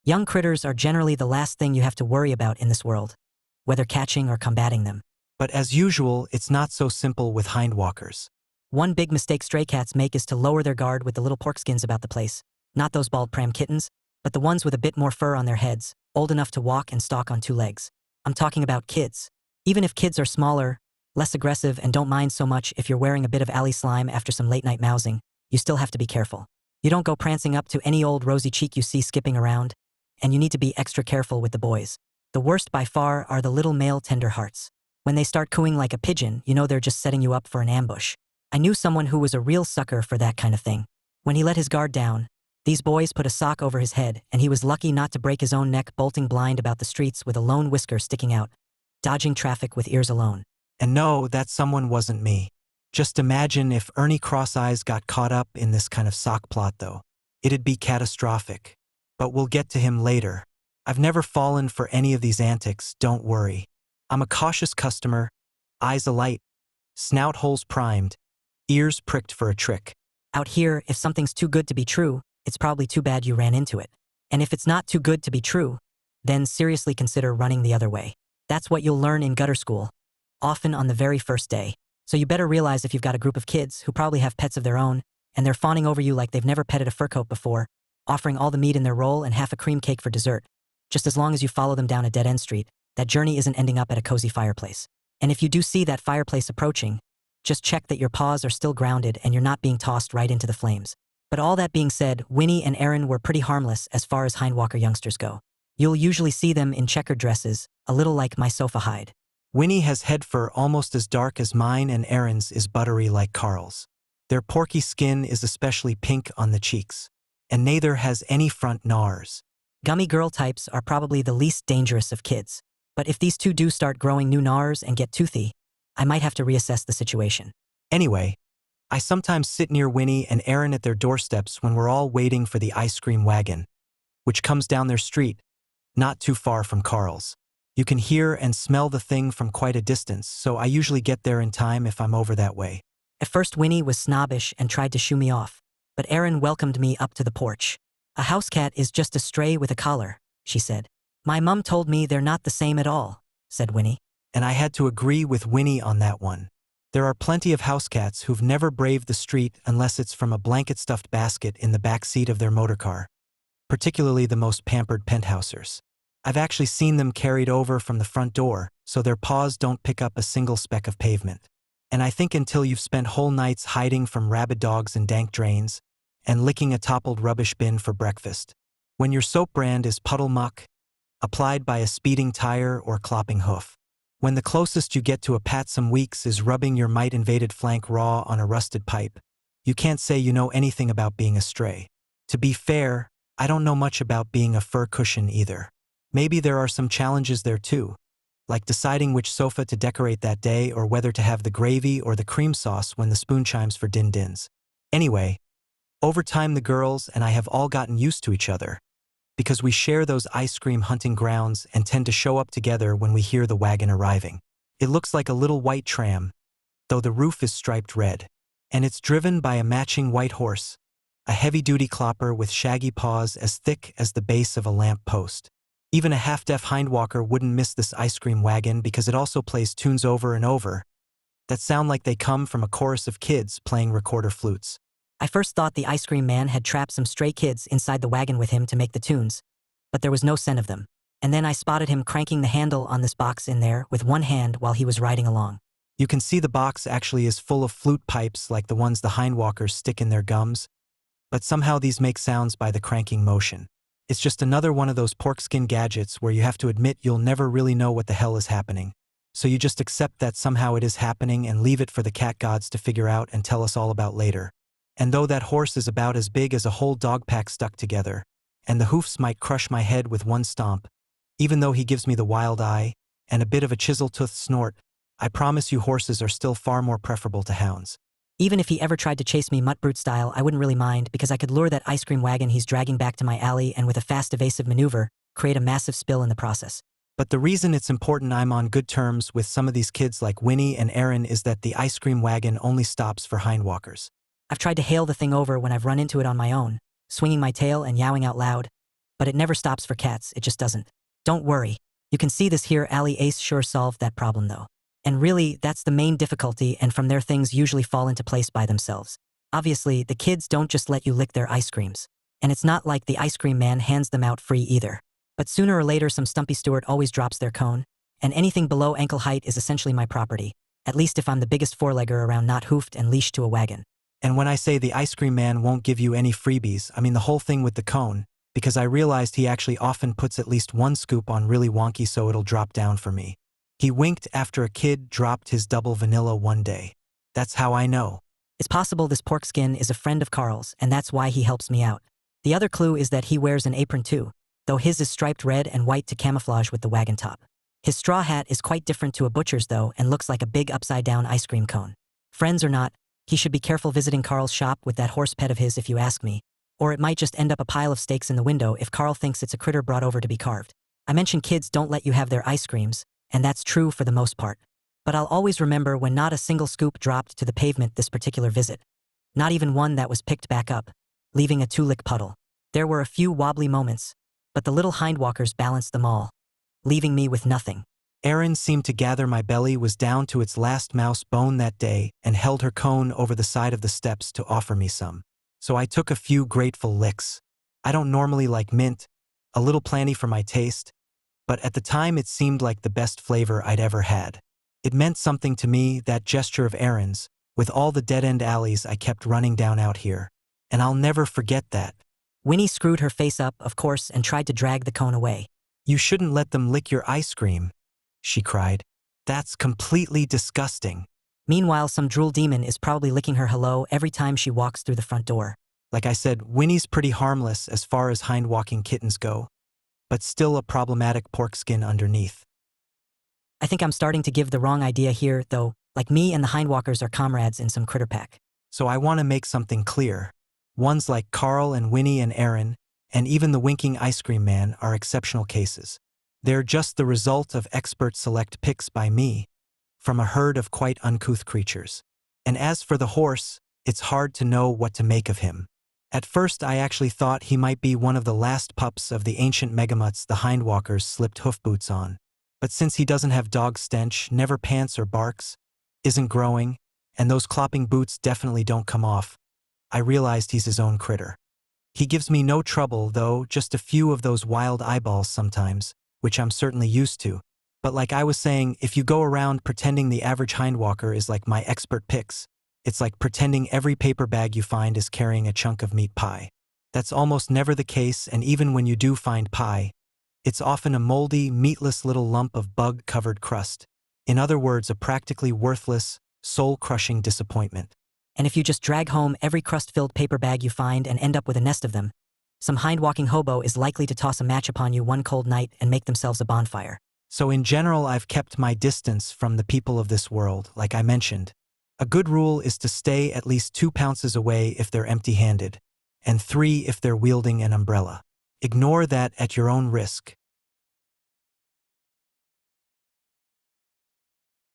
Young critters are generally the last thing you have to worry about in this world, whether catching or combating them. But as usual, it's not so simple with hindwalkers. One big mistake stray cats make is to lower their guard with the little porkskins about the place. Not those bald pram kittens, but the ones with a bit more fur on their heads, old enough to walk and stalk on two legs. I'm talking about kids. Even if kids are smaller, less aggressive, and don't mind so much if you're wearing a bit of alley slime after some late-night mousing, you still have to be careful. You don't go prancing up to any old rosy cheek you see skipping around, and you need to be extra careful with the boys. The worst by far are the little male tender hearts. When they start cooing like a pigeon, you know they're just setting you up for an ambush. I knew someone who was a real sucker for that kind of thing. When he let his guard down, these boys put a sock over his head, and he was lucky not to break his own neck bolting blind about the streets with a lone whisker sticking out, dodging traffic with ears alone. And no, that someone wasn't me. Just imagine if Ernie Cross-Eyes got caught up in this kind of sock plot though. It'd be catastrophic. But we'll get to him later. I've never fallen for any of these antics, don't worry. I'm a cautious customer, eyes alight, snout holes primed, ears pricked for a trick. Out here, if something's too good to be true, it's probably too bad you ran into it. And if it's not too good to be true, then seriously consider running the other way. That's what you'll learn in gutter school, often on the very first day. So you better realize if you've got a group of kids who probably have pets of their own, and they're fawning over you like they've never petted a fur coat before, offering all the meat in their roll and half a cream cake for dessert. Just as long as you follow them down a dead-end street, that journey isn't ending up at a cozy fireplace. And if you do see that fireplace approaching, just check that your paws are still grounded and you're not being tossed right into the flames. But all that being said, Winnie and Aaron were pretty harmless as far as hindwalker youngsters go. You'll usually see them in checkered dresses, a little like my sofa hide. Winnie has head fur almost as dark as mine, and Aaron's is buttery like Carl's. Their porky skin is especially pink on the cheeks. And neither has any front gnars. Gummy girl types are probably the least dangerous of kids. But if these two do start growing new gnars and get toothy, I might have to reassess the situation. Anyway, I sometimes sit near Winnie and Aaron at their doorsteps when we're all waiting for the ice cream wagon, which comes down their street, not too far from Carl's. You can hear and smell the thing from quite a distance, so I usually get there in time if I'm over that way. At first Winnie was snobbish and tried to shoo me off, but Aaron welcomed me up to the porch. "A house cat is just a stray with a collar," she said. "My mum told me they're not the same at all," said Winnie. And I had to agree with Winnie on that one. There are plenty of house cats who've never braved the street unless it's from a blanket-stuffed basket in the back seat of their motorcar, particularly the most pampered penthousers. I've actually seen them carried over from the front door, so their paws don't pick up a single speck of pavement. And I think until you've spent whole nights hiding from rabid dogs in dank drains and licking a toppled rubbish bin for breakfast, when your soap brand is puddle muck, applied by a speeding tire or clopping hoof, when the closest you get to a pat some weeks is rubbing your mite-invaded flank raw on a rusted pipe, you can't say you know anything about being a stray. To be fair, I don't know much about being a fur cushion either. Maybe there are some challenges there too, like deciding which sofa to decorate that day or whether to have the gravy or the cream sauce when the spoon chimes for din-dins. Anyway, over time the girls and I have all gotten used to each other, because we share those ice cream hunting grounds and tend to show up together when we hear the wagon arriving. It looks like a little white tram, though the roof is striped red, and it's driven by a matching white horse, a heavy-duty clopper with shaggy paws as thick as the base of a lamp post. Even a half-deaf hindwalker wouldn't miss this ice cream wagon because it also plays tunes over and over that sound like they come from a chorus of kids playing recorder flutes. I first thought the ice cream man had trapped some stray kids inside the wagon with him to make the tunes, but there was no scent of them. And then I spotted him cranking the handle on this box in there with one hand while he was riding along. You can see the box actually is full of flute pipes like the ones the hindwalkers stick in their gums, but somehow these make sounds by the cranking motion. It's just another one of those porkskin gadgets where you have to admit you'll never really know what the hell is happening. So you just accept that somehow it is happening and leave it for the cat gods to figure out and tell us all about later. And though that horse is about as big as a whole dog pack stuck together, and the hoofs might crush my head with one stomp, even though he gives me the wild eye and a bit of a chisel-toothed snort, I promise you horses are still far more preferable to hounds. Even if he ever tried to chase me mutt-brute style, I wouldn't really mind because I could lure that ice cream wagon he's dragging back to my alley and with a fast evasive maneuver, create a massive spill in the process. But the reason it's important I'm on good terms with some of these kids like Winnie and Aaron is that the ice cream wagon only stops for hindwalkers. I've tried to hail the thing over when I've run into it on my own, swinging my tail and yowing out loud, But it never stops for cats, it just doesn't. Don't worry. You can see this here, Ali Ace sure solved that problem though. And really, that's the main difficulty, and from there things usually fall into place by themselves. Obviously, the kids don't just let you lick their ice creams. And it's not like the ice cream man hands them out free either. But sooner or later some stumpy steward always drops their cone, and anything below ankle height is essentially my property, at least if I'm the biggest four-legger around not hoofed and leashed to a wagon. And when I say the ice cream man won't give you any freebies, I mean the whole thing with the cone, because I realized he actually often puts at least one scoop on really wonky so it'll drop down for me. He winked after a kid dropped his double vanilla one day. That's how I know. It's possible this pork skin is a friend of Carl's, and that's why he helps me out. The other clue is that he wears an apron too, though his is striped red and white to camouflage with the wagon top. His straw hat is quite different to a butcher's though and looks like a big upside-down ice cream cone. Friends or not, he should be careful visiting Carl's shop with that horse pet of his if you ask me, or it might just end up a pile of steaks in the window if Carl thinks it's a critter brought over to be carved. I mentioned kids don't let you have their ice creams, and that's true for the most part. But I'll always remember when not a single scoop dropped to the pavement this particular visit. Not even one that was picked back up, leaving a two-lick puddle. There were a few wobbly moments, but the little hindwalkers balanced them all, leaving me with nothing. Erin seemed to gather my belly was down to its last mouse bone that day and held her cone over the side of the steps to offer me some. So I took a few grateful licks. I don't normally like mint, a little planty for my taste, but at the time it seemed like the best flavor I'd ever had. It meant something to me, that gesture of Erin's, with all the dead-end alleys I kept running down out here. And I'll never forget that. Winnie screwed her face up, of course, and tried to drag the cone away. "You shouldn't let them lick your ice cream," she cried. "That's completely disgusting." Meanwhile, some drool demon is probably licking her hello every time she walks through the front door. Like I said, Winnie's pretty harmless as far as hind-walking kittens go, but still a problematic pork skin underneath. I think I'm starting to give the wrong idea here, though, like me and the hindwalkers are comrades in some critter pack. So I want to make something clear. Ones like Carl and Winnie and Erin, and even the winking ice cream man are exceptional cases. They're just the result of expert select picks by me, from a herd of quite uncouth creatures. And as for the horse, it's hard to know what to make of him. At first I actually thought he might be one of the last pups of the ancient megamutts the hindwalkers slipped hoofboots on. But since he doesn't have dog stench, never pants or barks, isn't growing, and those clopping boots definitely don't come off, I realized he's his own critter. He gives me no trouble though, just a few of those wild eyeballs sometimes, which I'm certainly used to. But like I was saying, if you go around pretending the average hindwalker is like my expert picks, it's like pretending every paper bag you find is carrying a chunk of meat pie. That's almost never the case, and even when you do find pie, it's often a moldy, meatless little lump of bug-covered crust. In other words, a practically worthless, soul-crushing disappointment. And if you just drag home every crust-filled paper bag you find and end up with a nest of them, some hind-walking hobo is likely to toss a match upon you one cold night and make themselves a bonfire. So in general, I've kept my distance from the people of this world, like I mentioned. A good rule is to stay at least 2 pounces away if they're empty-handed, and 3 if they're wielding an umbrella. Ignore that at your own risk.